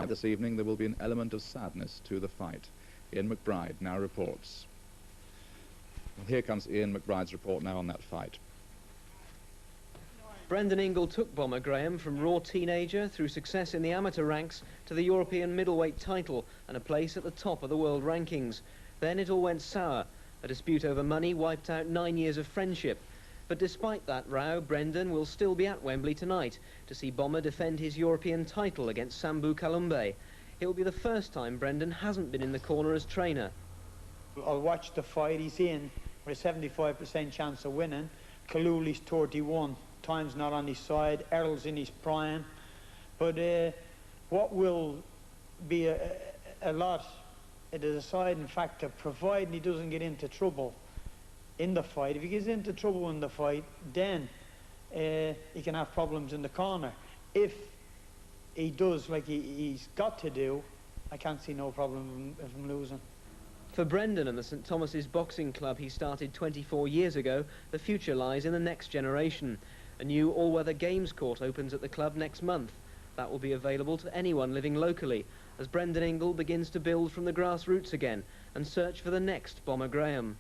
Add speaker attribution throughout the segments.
Speaker 1: This evening there will be an element of sadness to the fight. Ian McBride now reports. Well, here comes Ian McBride's report now on that fight.
Speaker 2: Brendan Ingle took Bomber Graham from raw teenager through success in the amateur ranks to the European middleweight title and a place at the top of the world rankings. Then it all went sour. A dispute over money wiped out 9 years of friendship. But despite that row, Brendan will still be at Wembley tonight to see Bomber defend his European title against Sambu Kalumbe. It will be the first time Brendan hasn't been in the corner as trainer.
Speaker 3: I'll watch the fight. He's in with a 75% chance of winning. Kaluli's 31. Time's not on his side. Herol's in his prime. But what will be a lot of the deciding factor, providing he doesn't get into trouble in the fight. If he gets into trouble in the fight, then he can have problems in the corner. If he does like he's got to do, I can't see no problem of him losing.
Speaker 2: For Brendan and the St Thomas's Boxing Club he started 24 years ago, the future lies in the next generation. A new all-weather games court opens at the club next month. That will be available to anyone living locally, as Brendan Ingle begins to build from the grassroots again and search for the next Bomber Graham.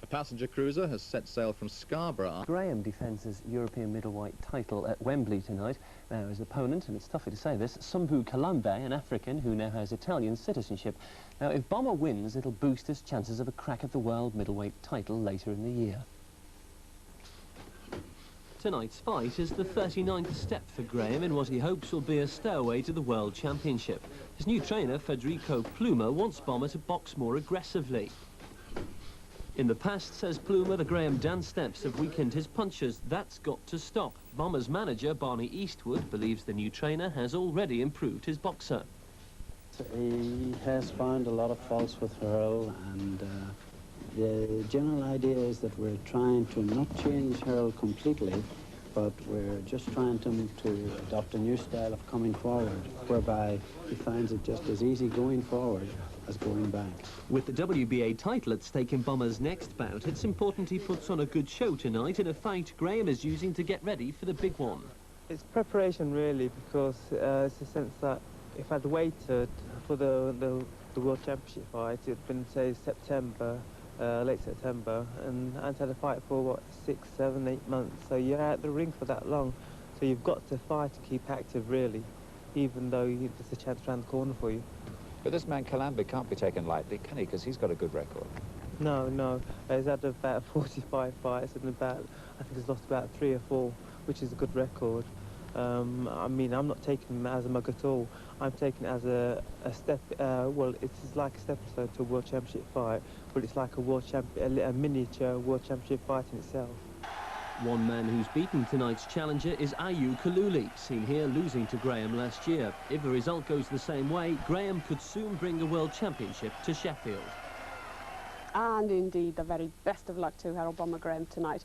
Speaker 1: A passenger cruiser has set sail from Scarborough.
Speaker 4: Graham defends his European middleweight title at Wembley tonight. Now his opponent, and it's tough to say this, Sambu Kalumbe, an African who now has Italian citizenship. Now if Bomber wins, it'll boost his chances of a crack at the world middleweight title later in the year.
Speaker 5: Tonight's fight is the 39th step for Graham in what he hopes will be a stairway to the World Championship. His new trainer, Federico Pluma, wants Bomber to box more aggressively. In the past, says Pluma, the Graham dance steps have weakened his punches. That's got to stop. Bomber's manager, Barney Eastwood, believes the new trainer has already improved his boxer.
Speaker 6: He has found a lot of faults with Herol, and the general idea is that we're trying to not change Herol completely, but we're just trying to adopt a new style of coming forward, whereby he finds it just as easy going forward as going back.
Speaker 5: With the WBA title at stake in Bomber's next bout, it's important he puts on a good show tonight in a fight Graham is using to get ready for the big one.
Speaker 7: It's preparation really, because it's a sense that if I'd waited for the World Championship fight, it'd been, say, September, late September, and I'd had a fight for, what, 6, 7, 8 months. So you're out the ring for that long. So you've got to fight to keep active, really, even though there's a chance around the corner for you.
Speaker 8: But this man Kalumbe can't be taken lightly, can he? Because he's got a good record.
Speaker 7: No. He's had about 45 fights, and I think he's lost about 3 or 4, which is a good record. I mean, I'm not taking him as a mug at all. I'm taking it as a step, well, it's like a stepping stone to a World Championship fight, but it's like a miniature World Championship fight in itself.
Speaker 5: One man who's beaten tonight's challenger is Ayu Kaluli, seen here losing to Graham last year. If the result goes the same way, Graham could soon bring the World Championship to Sheffield.
Speaker 9: And indeed, the very best of luck to Herol Bomber Graham tonight.